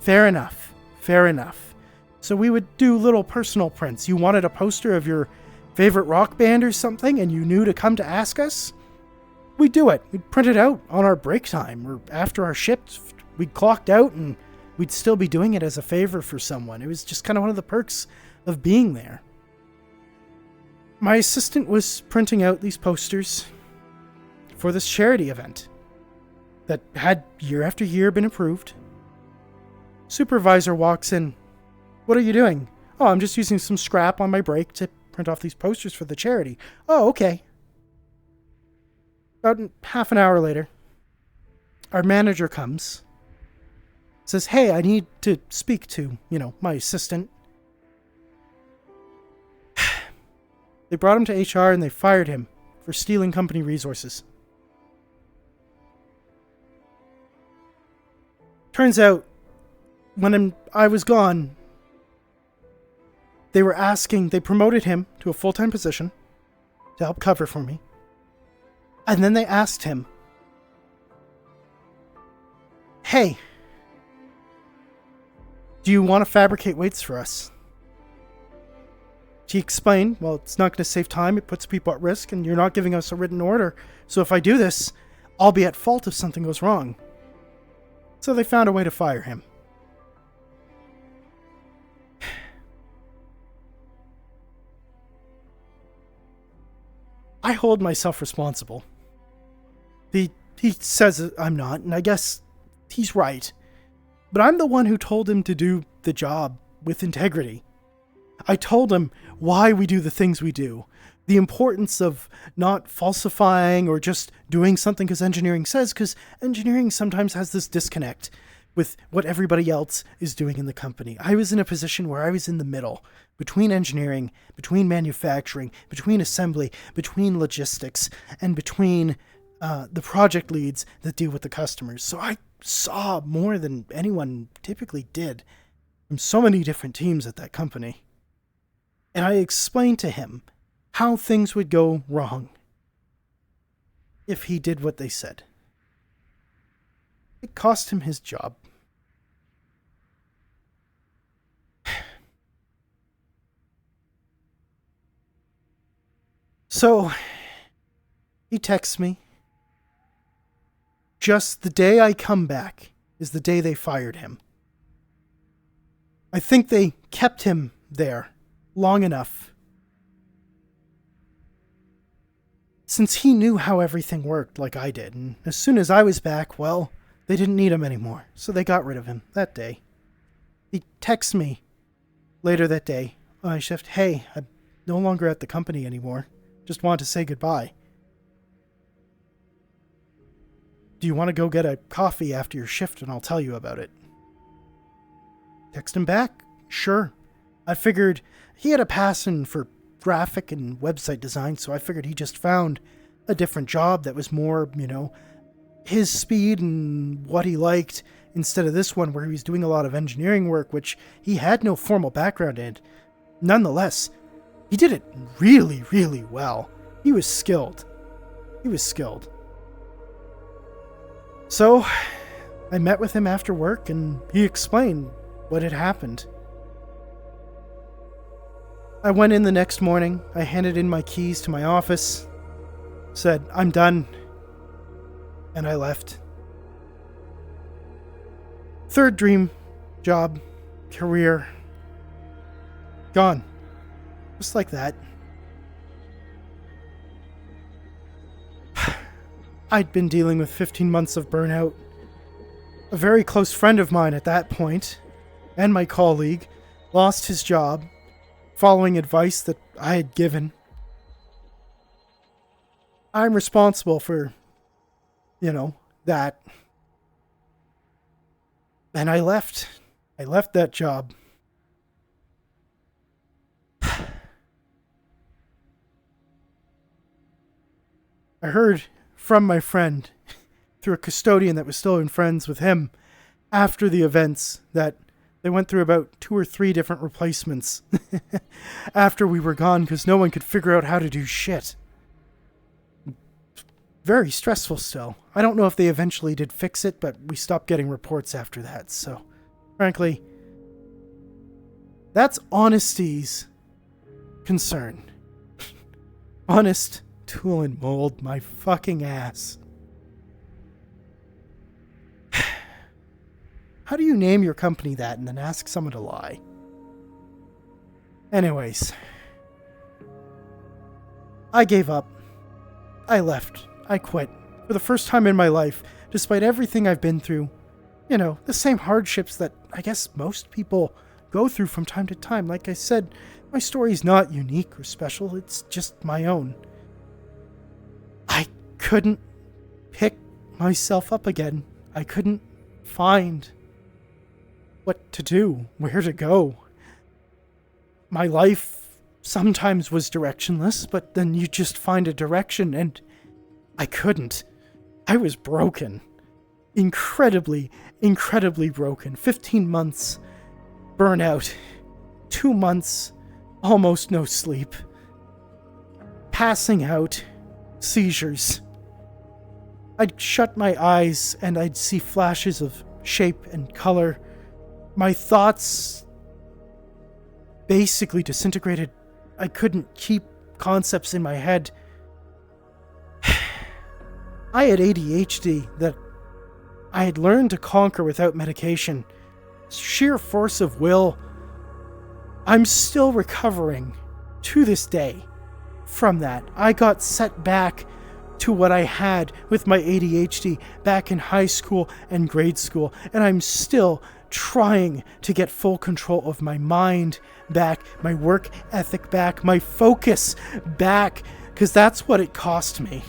Speaker 1: Fair enough. Fair enough. So we would do little personal prints. You wanted a poster of your favorite rock band or something and you knew to come to ask us? We'd do it. We'd print it out on our break time or after our shift. We'd clocked out and we'd still be doing it as a favor for someone. It was just kind of one of the perks of being there. My assistant was printing out these posters for this charity event that had year after year been approved. Supervisor walks in. "What are you doing?" Oh, I'm just using some scrap on my break to print off these posters for the charity. Oh, okay. About half an hour later, our manager comes, says, hey, I need to speak to, my assistant. They brought him to HR and they fired him for stealing company resources. Turns out, when I was gone, they promoted him to a full-time position to help cover for me. And then they asked him, hey, do you want to fabricate weights for us? He explained, well, it's not going to save time, it puts people at risk, and you're not giving us a written order, so if I do this, I'll be at fault if something goes wrong. So they found a way to fire him. I hold myself responsible. He says I'm not, and I guess he's right. But I'm the one who told him to do the job with integrity. I told him why we do the things we do, the importance of not falsifying or just doing something because engineering sometimes has this disconnect with what everybody else is doing in the company. I was in a position where I was in the middle, between engineering, between manufacturing, between assembly, between logistics, and between the project leads that deal with the customers. So I saw more than anyone typically did from so many different teams at that company. And I explained to him how things would go wrong if he did what they said. It cost him his job. So, he texts me. Just the day I come back is the day they fired him. I think they kept him there long enough, since he knew how everything worked like I did, and as soon as I was back, well, they didn't need him anymore, so they got rid of him that day. He texts me later that day on my shift, hey, I'm no longer at the company anymore, just wanted to say goodbye. Do you want to go get a coffee after your shift and I'll tell you about it? Text him back? Sure. I figured he had a passion for graphic and website design, so I figured he just found a different job that was more, his speed and what he liked, instead of this one where he was doing a lot of engineering work, which he had no formal background in. Nonetheless, he did it really, really well. He was skilled. So, I met with him after work, and he explained what had happened. I went in the next morning, I handed in my keys to my office, said, I'm done, and I left. Third dream, job, career, gone. Just like that. I'd been dealing with 15 months of burnout. A very close friend of mine at that point, and my colleague, lost his job, following advice that I had given. I'm responsible for, that. And I left. I left that job. I heard from my friend, through a custodian that was still in friends with him, after the events, that they went through about 2 or 3 different replacements after we were gone because no one could figure out how to do shit. Very stressful still. I don't know if they eventually did fix it, but we stopped getting reports after that, so frankly, that's honesty's concern. Honest tool and mold my fucking ass. How do you name your company that and then ask someone to lie? Anyways, I gave up. I left. I quit. For the first time in my life, despite everything I've been through, the same hardships that I guess most people go through from time to time. Like I said, my story's not unique or special. It's just my own. I couldn't pick myself up again. I couldn't find what to do, where to go. My life sometimes was directionless, but then you just find a direction, and I couldn't. I was broken. Incredibly, incredibly broken. 15 months, burnout. 2 months, almost no sleep. Passing out, seizures. I'd shut my eyes and I'd see flashes of shape and color. My thoughts basically disintegrated. I couldn't keep concepts in my head. I had ADHD that I had learned to conquer without medication. Sheer force of will. I'm still recovering to this day from that. I got set back to what I had with my ADHD back in high school and grade school, and I'm still trying to get full control of my mind back, my work ethic back, my focus back, because that's what it cost me.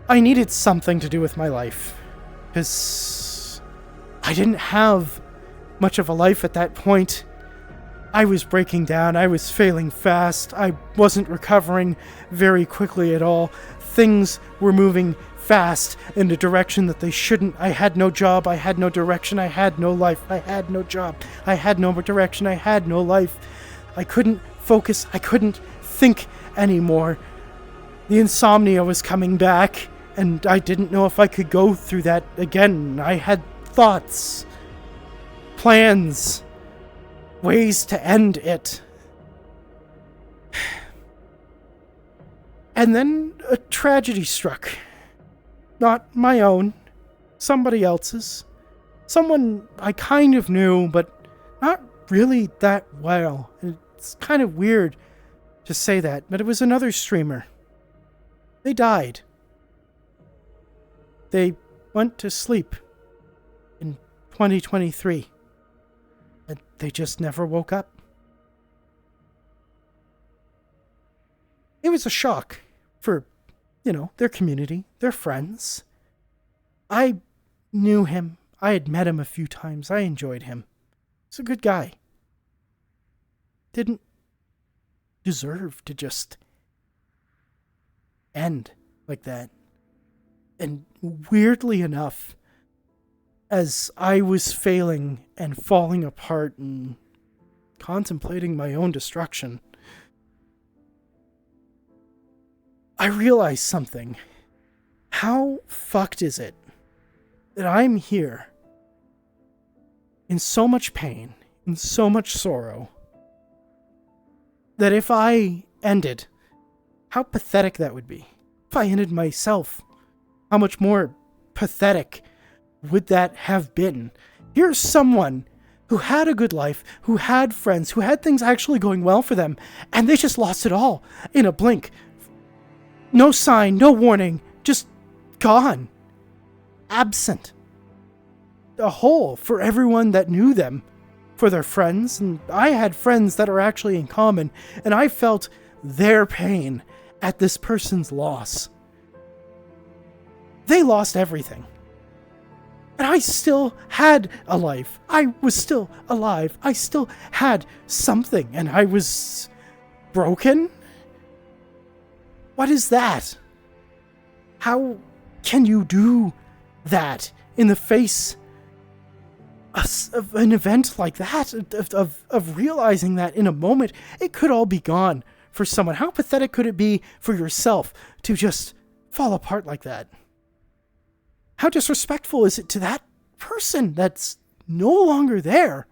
Speaker 1: I needed something to do with my life, because I didn't have much of a life at that point. I was breaking down, I was failing fast, I wasn't recovering very quickly at all. Things were moving fast in a direction that they shouldn't. I had no job, I had no direction, I had no life, I had no job, I had no direction, I had no life. I couldn't focus, I couldn't think anymore. The insomnia was coming back, and I didn't know if I could go through that again. I had thoughts, plans, ways to end it. And then a tragedy struck. Not my own, somebody else's. Someone I kind of knew, but not really that well. It's kind of weird to say that, but it was another streamer. They died. They went to sleep in 2023. And they just never woke up. It was a shock for, their community, their friends. I knew him. I had met him a few times. I enjoyed him. He's a good guy. Didn't deserve to just end like that. And weirdly enough, as I was failing and falling apart and contemplating my own destruction, I realized something. How fucked is it that I'm here in so much pain, in so much sorrow, that if I ended, how pathetic that would be. If I ended myself, how much more pathetic would that have been? Here's someone who had a good life, who had friends, who had things actually going well for them, and they just lost it all in a blink. No sign, no warning, just gone. Absent. A hole for everyone that knew them, for their friends, and I had friends that are actually in common, and I felt their pain at this person's loss. They lost everything. And I still had a life. I was still alive. I still had something, and I was broken? What is that? How can you do that in the face of an event like that? Of realizing that in a moment, it could all be gone for someone. How pathetic could it be for yourself to just fall apart like that? How disrespectful is it to that person that's no longer there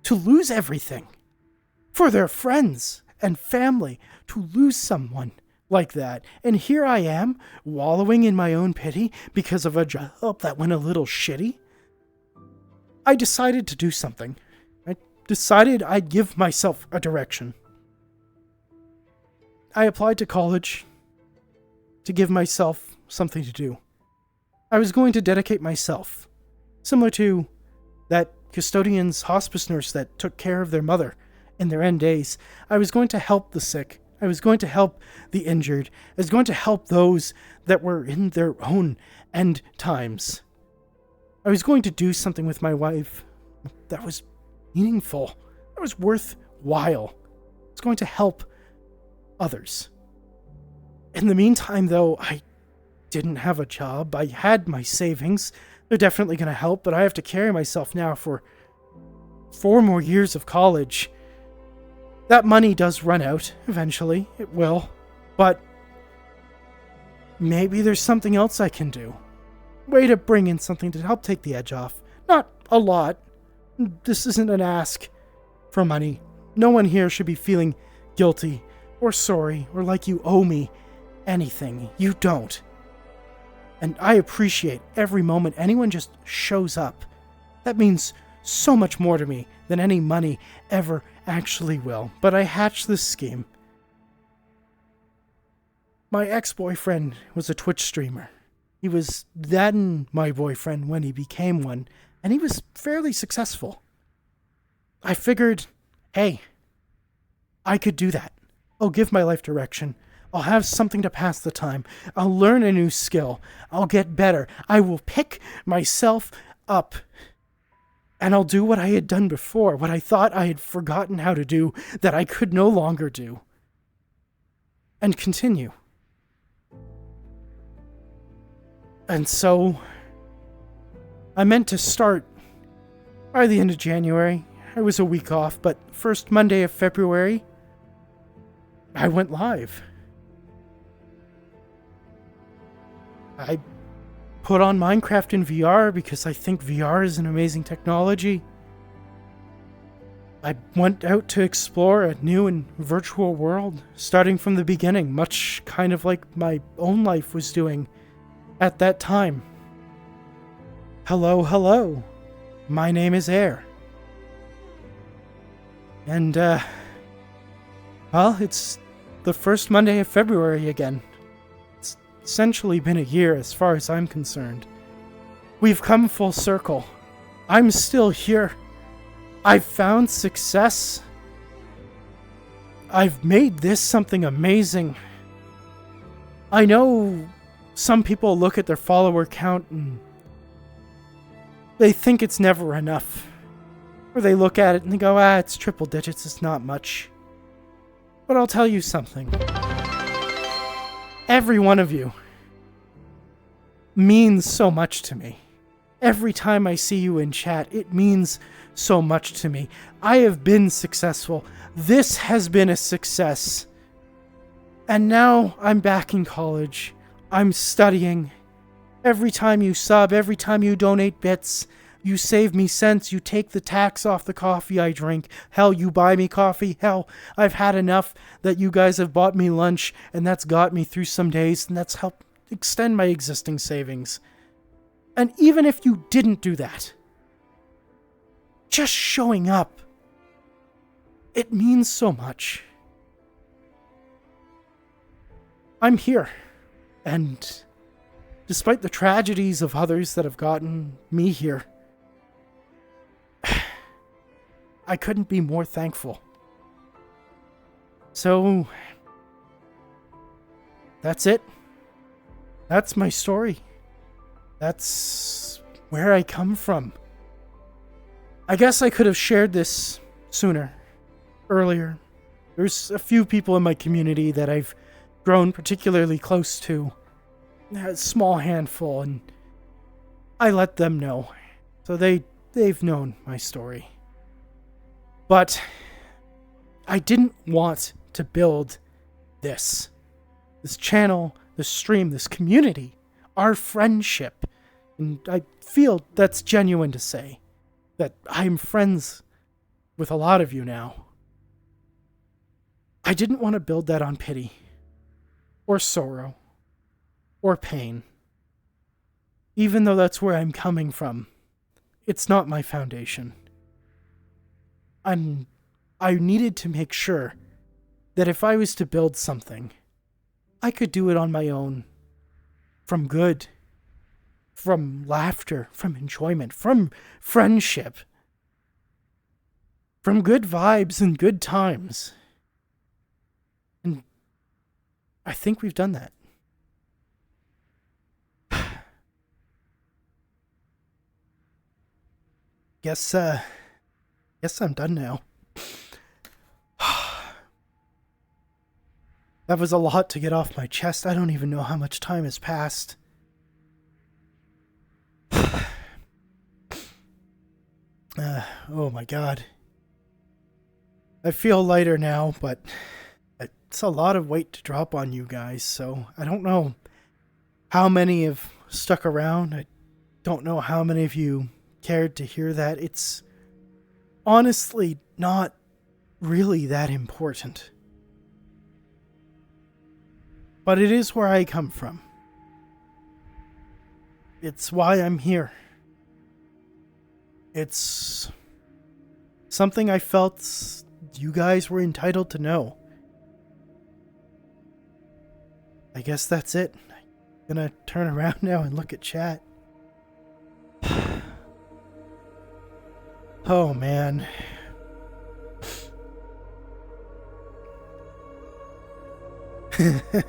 Speaker 1: to lose everything? For their friends and family to lose someone like that. And here I am, wallowing in my own pity because of a job that went a little shitty. I decided to do something. I decided I'd give myself a direction. I applied to college to give myself something to do. I was going to dedicate myself, similar to that custodian's hospice nurse that took care of their mother in their end days. I was going to help the sick. I was going to help the injured. I was going to help those that were in their own end times. I was going to do something with my wife that was meaningful, that was worthwhile. I was going to help others. In the meantime, though, I didn't have a job. I had my savings. They're definitely going to help, but I have to carry myself now for 4 more years of college. That money does run out eventually. It will. But maybe there's something else I can do. Way to bring in something to help take the edge off. Not a lot. This isn't an ask for money. No one here should be feeling guilty or sorry or like you owe me anything. You don't. And I appreciate every moment anyone just shows up. That means so much more to me than any money ever actually will. But I hatched this scheme. My ex-boyfriend was a Twitch streamer. He was then my boyfriend when he became one, and he was fairly successful. I figured, hey, I could do that. I'll give my life direction. I'll have something to pass the time. I'll learn a new skill. I'll get better. I will pick myself up. And I'll do what I had done before, what I thought I had forgotten how to do, that I could no longer do. And continue. And so, I meant to start by the end of January. I was a week off, but first Monday of February, I went live. I put on Minecraft in VR because I think VR is an amazing technology. I went out to explore a new and virtual world, starting from the beginning, much kind of like my own life was doing at that time. Hello. My name is Air. And, well, it's the first Monday of February again. It's essentially been a year as far as I'm concerned. We've come full circle. I'm still here. I've found success. I've made this something amazing. I know some people look at their follower count and they think it's never enough. Or they look at it and they go, it's triple digits, it's not much. But I'll tell you something. Every one of you means so much to me. Every time I see you in chat, it means so much to me. I have been successful. This has been a success. And now I'm back in college. I'm studying. Every time you sub, every time you donate bits, you save me cents, you take the tax off the coffee I drink. Hell, you buy me coffee. Hell, I've had enough that you guys have bought me lunch, and that's got me through some days, and that's helped extend my existing savings. And even if you didn't do that, just showing up, it means so much. I'm here, and despite the tragedies of others that have gotten me here, I couldn't be more thankful. So, that's it. That's my story. That's where I come from. I guess I could have shared this sooner, earlier. There's a few people in my community that I've grown particularly close to. A small handful, and I let them know. So they've known my story. But I didn't want to build this channel, this stream, this community, our friendship. And I feel that's genuine to say that I'm friends with a lot of you now. I didn't want to build that on pity or sorrow or pain. Even though that's where I'm coming from, it's not my foundation. I needed to make sure that if I was to build something, I could do it on my own, from good from laughter, from enjoyment, from friendship, from good vibes and good times. And I think we've done that. Guess I'm done now. That was a lot to get off my chest. I don't even know how much time has passed. Oh my god. I feel lighter now, but it's a lot of weight to drop on you guys, so I don't know how many have stuck around. I don't know how many of you cared to hear that. It's honestly not really that important. But it is where I come from. It's why I'm here. It's something I felt you guys were entitled to know. I guess that's it. I'm gonna turn around now and look at chat. Oh man.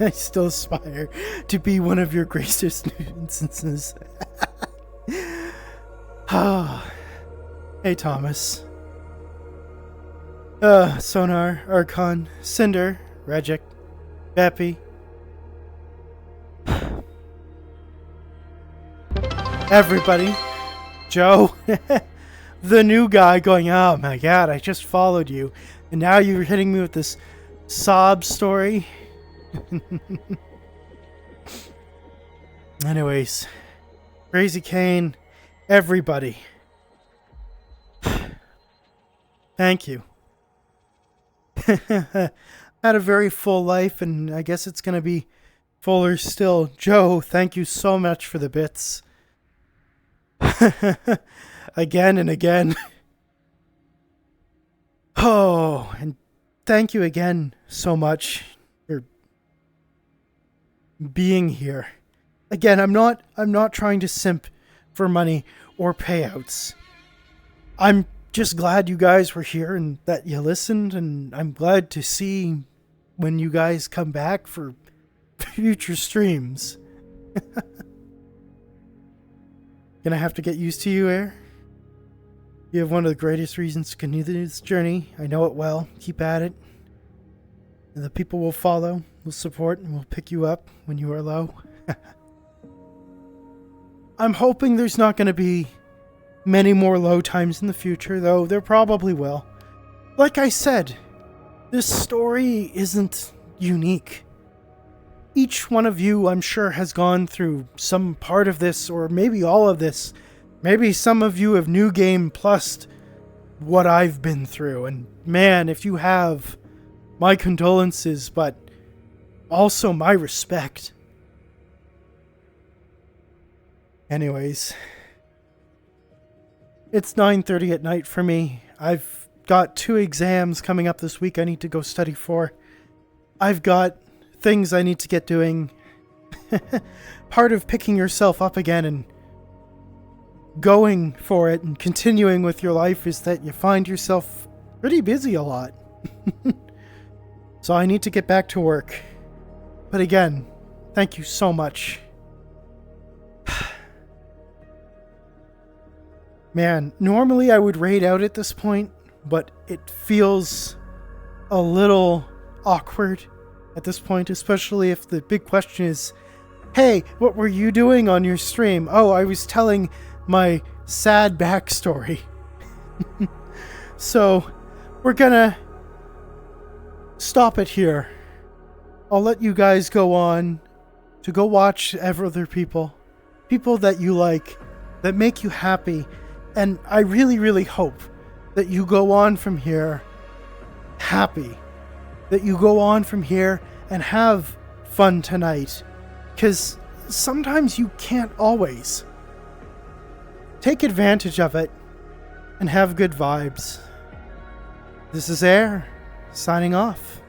Speaker 1: I still aspire to be one of your greatest instances. Hey Thomas. Sonar, Archon, Cinder, Regic, Beppy. Everybody. Joe. The new guy going, oh my god, I just followed you. And now you're hitting me with this sob story. Anyways, Crazy Kane, everybody. Thank you. Had a very full life, and I guess it's gonna be fuller still. Joe, thank you so much for the bits. Again and again. Oh, and thank you again so much for being here. Again, I'm not trying to simp for money or payouts. I'm just glad you guys were here and that you listened, and I'm glad to see when you guys come back for future streams. Gonna have to get used to you, Air. You have one of the greatest reasons to continue this journey. I know it well. Keep at it. And the people will follow, will support, and will pick you up when you are low. I'm hoping there's not going to be many more low times in the future, though there probably will. Like I said, this story isn't unique. Each one of you, I'm sure, has gone through some part of this, or maybe all of this. Maybe some of you have New Game Plus'd what I've been through. And man, if you have, my condolences, but also my respect. Anyways, it's 9:30 at night for me. I've got 2 exams coming up this week I need to go study for. I've got things I need to get doing. Part of picking yourself up again and going for it and continuing with your life is that you find yourself pretty busy a lot. So I need to get back to work. But again, thank you so much. Man, normally I would raid out at this point, but it feels a little awkward at this point, especially if the big question is, hey, what were you doing on your stream? Oh, I was telling my sad backstory. So, we're gonna stop it here. I'll let you guys go on to go watch other people that you like, that make you happy, and I really, really hope that you go on from here happy, that you go on from here and have fun tonight, because sometimes you can't always. Take advantage of it and have good vibes. This is Air, signing off.